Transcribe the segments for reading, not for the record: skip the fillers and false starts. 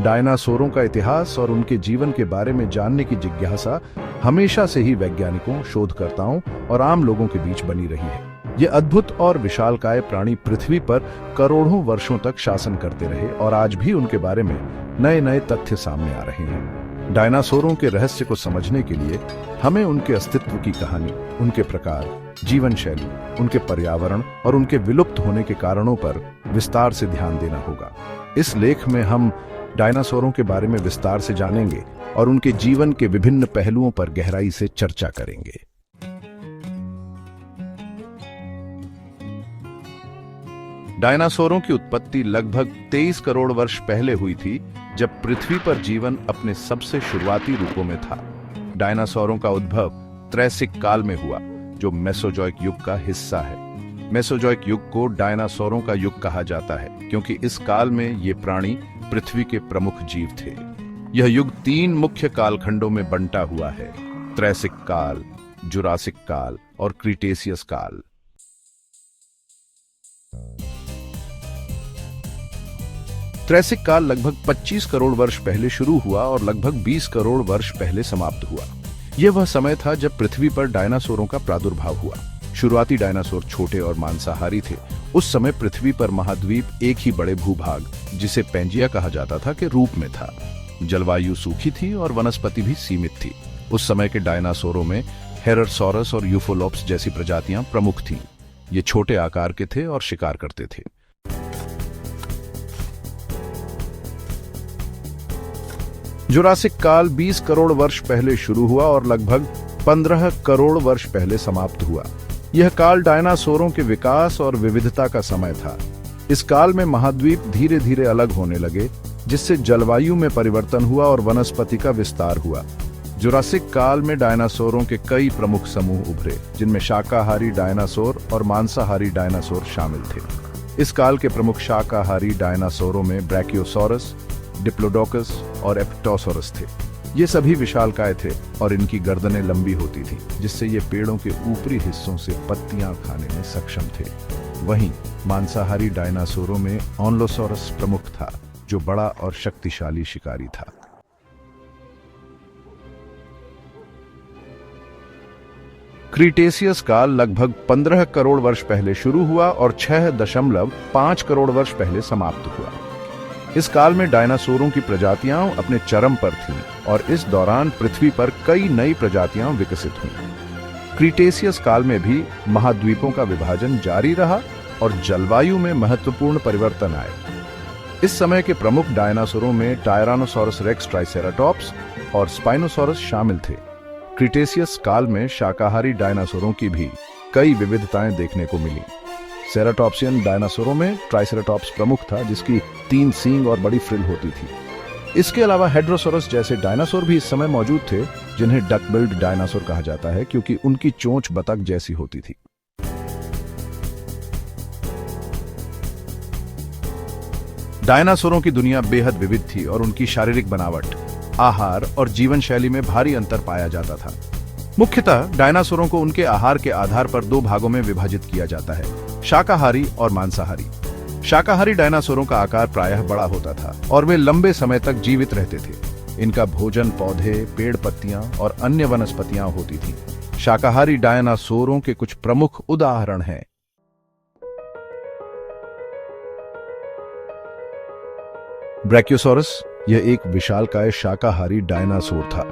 डायनासोरों का इतिहास और उनके जीवन के बारे में जानने की जिज्ञासा हमेशा से ही वैज्ञानिकों, शोधकर्ताओं और आम लोगों के बीच बनी रही है। ये अद्भुत और विशालकाय प्राणी पृथ्वी पर करोड़ों वर्षों तक शासन करते रहे और आज भी उनके बारे में नए नए तथ्य सामने आ रहे हैं। डायनासोरों के रहस्य को समझने के लिए हमें उनके अस्तित्व की कहानी, उनके प्रकार, जीवन शैली, उनके पर्यावरण और उनके विलुप्त होने के कारणों पर विस्तार से ध्यान देना होगा। इस लेख में हम डायनासोरों के बारे में विस्तार से जानेंगे और उनके जीवन के विभिन्न पहलुओं पर गहराई से चर्चा करेंगे। डायनासोरों की उत्पत्ति लगभग 23 करोड़ वर्ष पहले हुई थी, जब पृथ्वी पर जीवन अपने सबसे शुरुआती रूपों में था। डायनासोरों का उद्भव त्रैसिक काल में हुआ, जो मेसोजोइक युग का हिस्सा है। मेसोजोइक युग को डायनासोरों का युग कहा जाता है क्योंकि इस काल में ये प्राणी पृथ्वी के प्रमुख जीव थे। यह युग 3 मुख्य कालखंडों में बंटा हुआ है: त्रैसिक काल, जुरासिक काल और क्रीटेशियस काल। त्रैसिक काल लगभग 25 करोड़ वर्ष पहले शुरू हुआ और लगभग 20 करोड़ वर्ष पहले समाप्त हुआ। यह वह समय था जब पृथ्वी पर डायनासोरों का प्रादुर्भाव हुआ। शुरुआती डायनासोर छोटे और मांसाहारी थे। उस समय पृथ्वी पर महाद्वीप एक ही बड़े भूभाग, जिसे पैंजिया कहा जाता था, के रूप में था। जलवायु सूखी थी और वनस्पति भी सीमित थी। उस समय के डायनासोरों में हेररसोरस और यूफोलोप्स जैसी प्रजातियां प्रमुख थीं। ये छोटे आकार के थे और शिकार करते थे। जुरासिक काल 20 करोड़ वर्ष पहले शुरू हुआ और लगभग 15 करोड़ वर्ष पहले समाप्त हुआ। यह काल डायनासोरों के विकास और विविधता का समय था। इस काल में महाद्वीप धीरे धीरे अलग होने लगे, जिससे जलवायु में परिवर्तन हुआ और वनस्पति का विस्तार हुआ। जुरासिक काल में डायनासोरों के कई प्रमुख समूह उभरे, जिनमें शाकाहारी डायनासोर और मांसाहारी डायनासोर शामिल थे। इस काल के प्रमुख शाकाहारी डायनासोरों में ब्रैकियोसॉरस, डिप्लोडोकस और एप्टोसॉरस थे। ये सभी विशालकाय थे और इनकी गर्दनें लंबी होती थीं, जिससे ये पेड़ों के ऊपरी हिस्सों से पत्तियां खाने में सक्षम थे। वहीं मांसाहारी डायनासोरों में ऑनलोसॉरस प्रमुख था, जो बड़ा और शक्तिशाली शिकारी था। क्रीटेशियस काल लगभग 15 करोड़ वर्ष पहले शुरू हुआ और 6.5 करोड़ वर्ष पहले समाप्त हुआ। इस काल में डायनासोरों की प्रजातियां अपने चरम पर थीं और इस दौरान पृथ्वी पर कई नई प्रजातियां विकसित हुईं। क्रीटेशियस काल में भी महाद्वीपों का विभाजन जारी रहा और जलवायु में महत्वपूर्ण परिवर्तन आए। इस समय के प्रमुख डायनासोरों में टायरानोसोरस रेक्स, ट्राइसेराटॉप्स और स्पाइनोसॉरस शामिल थे। क्रीटेशियस काल में शाकाहारी डायनासोरों की भी कई विविधताएं देखने को मिली। सेराटॉप्सियन डायनासोरों में ट्राइसेराटॉप्स प्रमुख था, जिसकी 3 सींग और बड़ी फ्रिल होती थी। इसके अलावा हेड्रोसोरस जैसे डायनासोर भी इस समय मौजूद थे, जिन्हें डक बिल्ड डायनासोर कहा जाता है क्योंकि उनकी चोंच बतख जैसी होती थी। डायनासोरों की दुनिया बेहद विविध थी और उनकी शारीरिक बनावट, आहार और जीवन शैली में भारी अंतर पाया जाता था। मुख्यतः डायनासोरों को उनके आहार के आधार पर 2 भागों में विभाजित किया जाता है: शाकाहारी और मांसाहारी। शाकाहारी डायनासोरों का आकार प्रायः बड़ा होता था और वे लंबे समय तक जीवित रहते थे। इनका भोजन पौधे, पेड़ पत्तियां और अन्य वनस्पतियां होती थीं। शाकाहारी डायनासोरों के कुछ प्रमुख उदाहरण हैं: ब्रैकियोसॉरस। यह एक विशालकाय शाकाहारी डायनासोर था,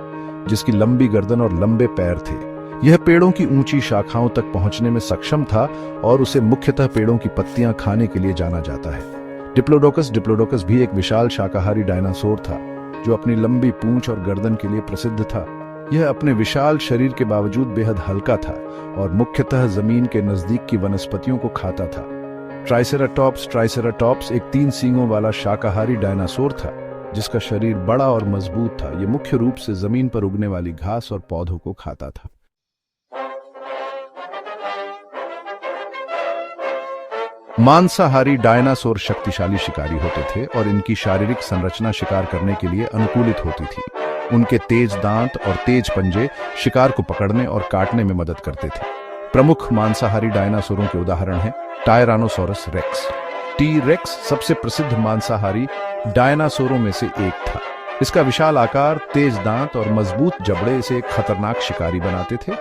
जिसकी लंबी गर्दन और लंबे पैर थे। यह पेड़ों की ऊंची शाखाओं तक पहुंचने में सक्षम था और उसे मुख्यतः पेड़ों की पत्तियां खाने के लिए जाना जाता है। डिप्लोडोकस भी एक विशाल शाकाहारी डायनासोर था, जो अपनी लंबी पूंछ और गर्दन के लिए प्रसिद्ध था। यह अपने विशाल शरीर के बावजूद बेहद हल्का था और मुख्यतः जमीन के नजदीक की वनस्पतियों को खाता था। ट्राइसेराटॉप्स एक 3 सींगों वाला शाकाहारी डायनासोर था, जिसका शरीर बड़ा और मजबूत था। यह मुख्य रूप से जमीन पर उगने वाली घास और पौधों को खाता था। मांसाहारी डायनासोर शक्तिशाली शिकारी होते थे और इनकी शारीरिक संरचना शिकार करने के लिए अनुकूलित होती थी। उनके तेज दांत और तेज पंजे शिकार को पकड़ने और काटने में मदद करते थे। प्रमुख मांसाहारी डायनासोरों के उदाहरण हैं टायरानोसोरस रेक्स। टी रेक्स सबसे प्रसिद्ध मांसाहारी डायनासोरों में से एक था। इसका विशाल आकार, तेज दांत और मजबूत जबड़े इसे एक खतरनाक शिकारी बनाते थे।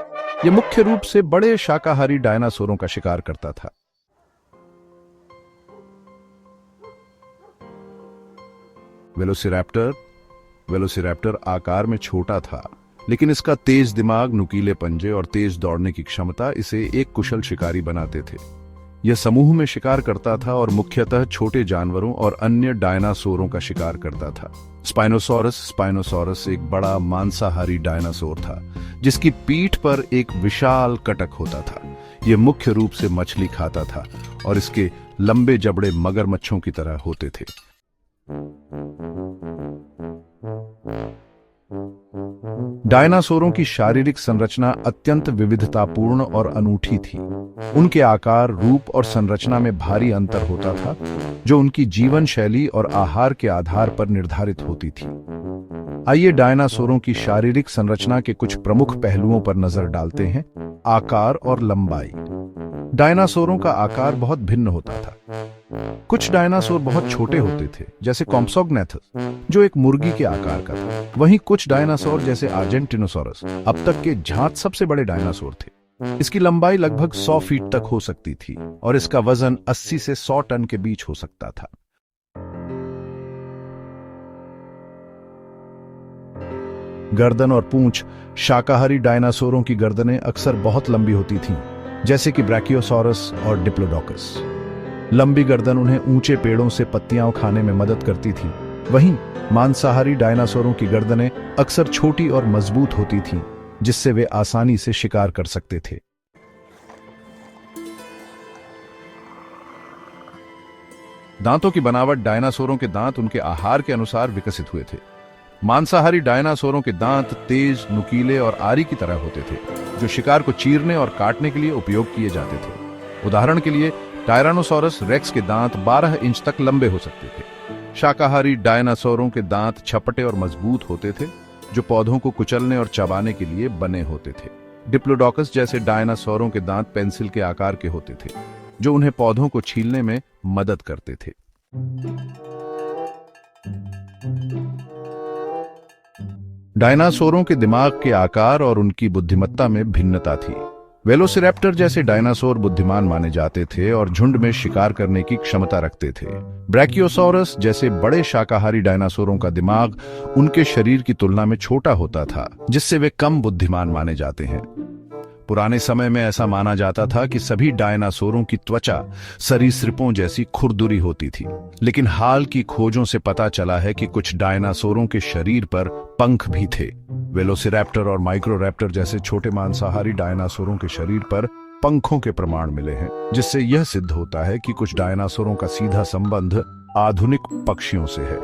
यह मुख्य रूप से बड़े शाकाहारी डायनासोरों का शिकार करता था। वेलोसिरैप्टर आकार में छोटा था, लेकिन इसका तेज दिमाग, नुकीले पंजे और तेज दौड़ने की क्षमता इसे एक कुशल शिकारी बनाते थे। यह समूह में शिकार करता था और मुख्यतः छोटे जानवरों और अन्य डायनासोरों का शिकार करता था। स्पाइनोसॉरस एक बड़ा मांसाहारी डायनासोर था, जिसकी पीठ पर एक विशाल कटक होता था। यह मुख्य रूप से मछली खाता था और इसके लंबे जबड़े मगरमच्छों की तरह होते थे। डायनासोरों की शारीरिक संरचना अत्यंत विविधतापूर्ण और अनूठी थी। उनके आकार, रूप और संरचना में भारी अंतर होता था, जो उनकी जीवन शैली और आहार के आधार पर निर्धारित होती थी। आइए डायनासोरों की शारीरिक संरचना के कुछ प्रमुख पहलुओं पर नजर डालते हैं। आकार और लंबाई। डायनासोरों का आकार बहुत भिन्न होता था। कुछ डायनासोर बहुत छोटे होते थे, जैसे कॉम्प्सोग्नेथस, जो एक मुर्गी के आकार का था। वहीं कुछ डायनासोर जैसे आर्जेंटिनोसॉरस अब तक के ज्ञात सबसे बड़े डायनासोर थे। इसकी लंबाई लगभग 100 फीट तक हो सकती थी और इसका वजन 80 से 100 टन के बीच हो सकता था। गर्दन और पूंछ। शाकाहारी डायनासोरों की गर्दनें अक्सर बहुत लंबी होती थीं, जैसे कि ब्रैकियोसॉरस और डिप्लोडोकस। लंबी गर्दन उन्हें ऊंचे पेड़ों से पत्तियां खाने में मदद करती थी। वहीं मांसाहारी डायनासोरों की गर्दनें अक्सर छोटी और मजबूत होती थीं, जिससे वे आसानी से शिकार कर सकते थे। दांतों की बनावट। डायनासोरों के दांत उनके आहार के अनुसार विकसित हुए थे। मांसाहारी डायनासोरों के दांत तेज, नुकीले और आरी की तरह होते थे, जो शिकार को चीरने और काटने के लिए उपयोग किए जाते थे। उदाहरण के लिए टायरानोसॉरस रेक्स के दांत 12 इंच तक लंबे हो सकते थे। शाकाहारी डायनासोरों के दांत छपटे और मजबूत होते थे, जो पौधों को कुचलने और चबाने के लिए बने होते थे। डिप्लोडोकस जैसे डायनासोरों के दांत पेंसिल के आकार के होते थे, जो उन्हें पौधों को छीलने में मदद करते थे। डायनासोरों के दिमाग के आकार और उनकी बुद्धिमत्ता में भिन्नता थी। वेलोसिरैप्टर जैसे डायनासोर बुद्धिमान माने जाते थे और झुंड में शिकार करने की क्षमता रखते थे। ब्रैकियोसॉरस जैसे बड़े शाकाहारी डायनासोरों का दिमाग उनके शरीर की तुलना में छोटा होता था, जिससे वे कम बुद्धिमान माने जाते हैं। पुराने समय में ऐसा माना जाता था कि सभी डायनासोरों की त्वचा सरीसृपों जैसी खुरदुरी होती थी, लेकिन हाल की खोजों से पता चला है कि कुछ डायनासोरों के शरीर पर पंख भी थे। वेलोसिरैप्टर और माइक्रोरैप्टर जैसे छोटे मांसाहारी डायनासोरों के शरीर पर पंखों के प्रमाण मिले हैं, जिससे यह सिद्ध होता है कि कुछ डायनासोरों का सीधा संबंध आधुनिक पक्षियों से है।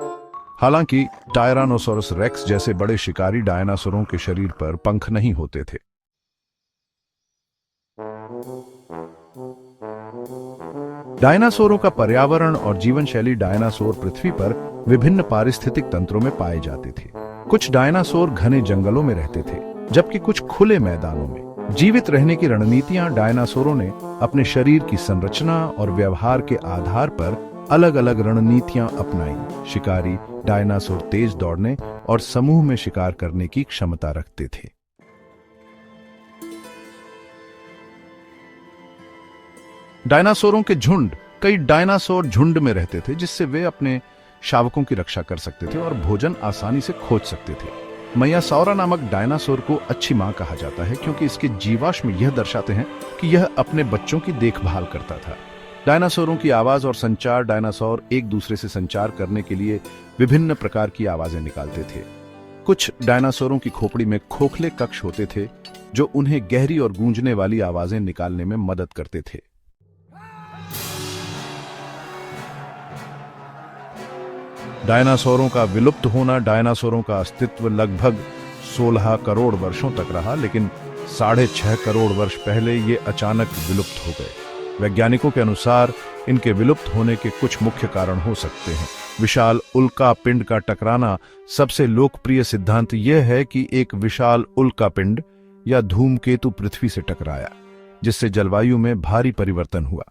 हालांकि टायरानोसोरस रेक्स जैसे बड़े शिकारी डायनासोरों के शरीर पर पंख नहीं होते थे। डायनासोरों का पर्यावरण और जीवन शैली। डायनासोर पृथ्वी पर विभिन्न पारिस्थितिक तंत्रों में पाए जाते थे। कुछ डायनासोर घने जंगलों में रहते थे, जबकि कुछ खुले मैदानों में। जीवित रहने की रणनीतियां। डायनासोरों ने अपने शरीर की संरचना और व्यवहार के आधार पर अलग अलग रणनीतियां अपनाई। शिकारी डायनासोर तेज दौड़ने और समूह में शिकार करने की क्षमता रखते थे। डायनासोरों के झुंड। कई डायनासोर झुंड में रहते थे, जिससे वे अपने शावकों की रक्षा कर सकते थे और भोजन आसानी से खोज सकते थे। मैयासौरा नामक डायनासोर को अच्छी मां कहा जाता है, क्योंकि इसके जीवाश्म यह दर्शाते हैं कि यह अपने बच्चों की देखभाल करता था। डायनासोरों की आवाज और संचार। डायनासोर एक दूसरे से संचार करने के लिए विभिन्न प्रकार की आवाजें निकालते थे। कुछ डायनासोरों की खोपड़ी में खोखले कक्ष होते थे, जो उन्हें गहरी और गूंजने वाली आवाजें निकालने में मदद करते थे। डायनासोरों का विलुप्त होना। डायनासोरों का अस्तित्व लगभग 16 करोड़ वर्षों तक रहा, लेकिन 6.5 करोड़ वर्ष पहले ये अचानक विलुप्त हो गए। वैज्ञानिकों के अनुसार इनके विलुप्त होने के कुछ मुख्य कारण हो सकते हैं। विशाल उल्का पिंड का टकराना। सबसे लोकप्रिय सिद्धांत यह है कि एक विशाल उल्का पिंड या धूमकेतु पृथ्वी से टकराया, जिससे जलवायु में भारी परिवर्तन हुआ।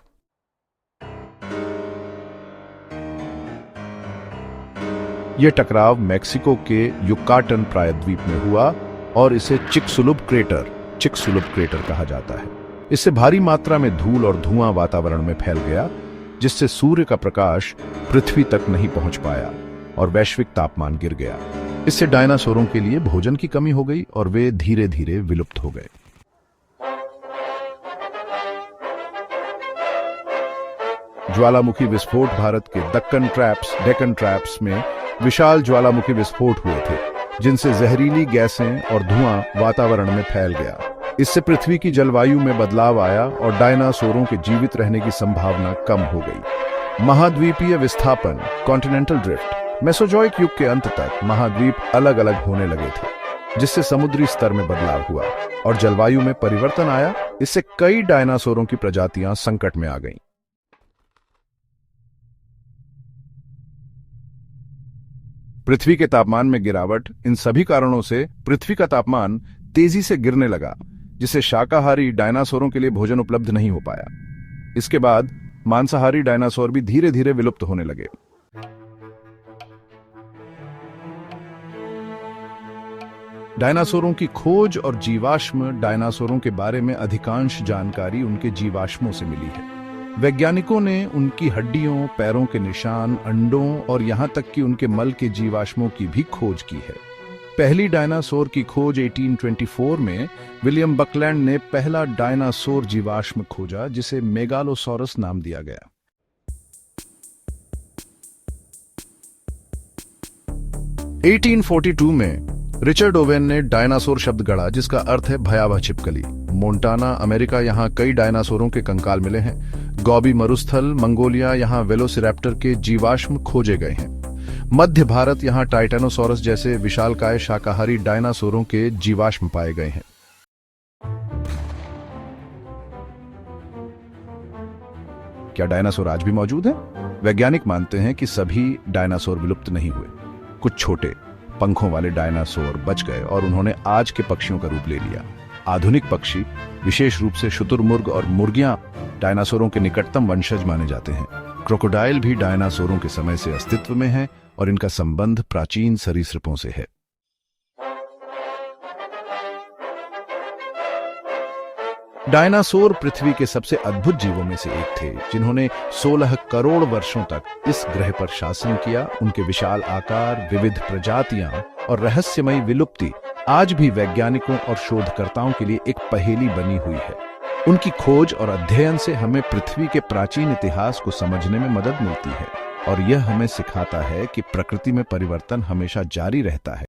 यह टकराव मेक्सिको के युकाटन प्रायद्वीप में हुआ और इसे चिकसुलुप क्रेटर कहा जाता है। इससे भारी मात्रा में धूल और धुआं वातावरण में फैल गया, जिससे सूर्य का प्रकाश पृथ्वी तक नहीं पहुंच पाया और वैश्विक तापमान गिर गया। इससे डायनासोरों के लिए भोजन की कमी हो गई और वे धीरे धीरे विलुप्त हो गए। ज्वालामुखी विस्फोट भारत के डेक्कन ट्रैप्स में विशाल ज्वालामुखी विस्फोट हुए थे, जिनसे जहरीली गैसें और धुआं वातावरण में फैल गया। इससे पृथ्वी की जलवायु में बदलाव आया और डायनासोरों के जीवित रहने की संभावना कम हो गई। महाद्वीपीय विस्थापन कॉन्टिनेंटल ड्रिफ्ट। मेसोजोइक युग के अंत तक महाद्वीप अलग अलग होने लगे थे, जिससे समुद्री स्तर में बदलाव हुआ और जलवायु में परिवर्तन आया। इससे कई डायनासोरों की प्रजातियां संकट में आ गईं। पृथ्वी के तापमान में गिरावट। इन सभी कारणों से पृथ्वी का तापमान तेजी से गिरने लगा, जिससे शाकाहारी डायनासोरों के लिए भोजन उपलब्ध नहीं हो पाया। इसके बाद मांसाहारी डायनासोर भी धीरे धीरे विलुप्त होने लगे। डायनासोरों की खोज और जीवाश्म। डायनासोरों के बारे में अधिकांश जानकारी उनके जीवाश्मों से मिली है। वैज्ञानिकों ने उनकी हड्डियों, पैरों के निशान, अंडों और यहां तक कि उनके मल के जीवाश्मों की भी खोज की है। पहली डायनासोर की खोज 1824 में विलियम बकलैंड ने पहला डायनासोर जीवाश्म खोजा, जिसे मेगालोसॉरस नाम दिया गया। – 1842 में रिचर्ड ओवेन ने डायनासोर शब्द गढ़ा, जिसका अर्थ है भयावह छिपकली। मोंटाना, अमेरिका, यहाँ कई डायनासोरों के कंकाल मिले हैं। गॉबी मरुस्थल, मंगोलिया, यहाँ वेलोसिरैप्टर के जीवाश्म खोजे गए हैं। मध्य भारत, यहाँ टाइटेनोसॉरस जैसे विशालकाय शाकाहारी डायनासोरों के जीवाश्म पाए गए हैं। क्या डायनासोर आज भी मौजूद हैं? वैज्ञानिक मानते हैं कि सभी डायनासोर विलुप्त नहीं हुए। कुछ छोटे पंखों वाले डायनासोर बच गए और उन्होंने आज के पक्षियों का रूप ले लिया। आधुनिक पक्षी, विशेष रूप से शुतुरमुर्ग और मुर्गियां, डायनासोरों के निकटतम वंशज माने जाते हैं। क्रोकोडाइल भी डायनासोरों के समय से अस्तित्व में है और इनका संबंध प्राचीन सरीसृपों से है। डायनासोर पृथ्वी के सबसे अद्भुत जीवों में से एक थे, जिन्होंने 16 करोड़ वर्षों तक इस ग्रह पर शासन किया। उनके विशाल आकार, विविध प्रजातियां और रहस्यमयी विलुप्ति आज भी वैज्ञानिकों और शोधकर्ताओं के लिए एक पहेली बनी हुई है। उनकी खोज और अध्ययन से हमें पृथ्वी के प्राचीन इतिहास को समझने में मदद मिलती है और यह हमें सिखाता है कि प्रकृति में परिवर्तन हमेशा जारी रहता है।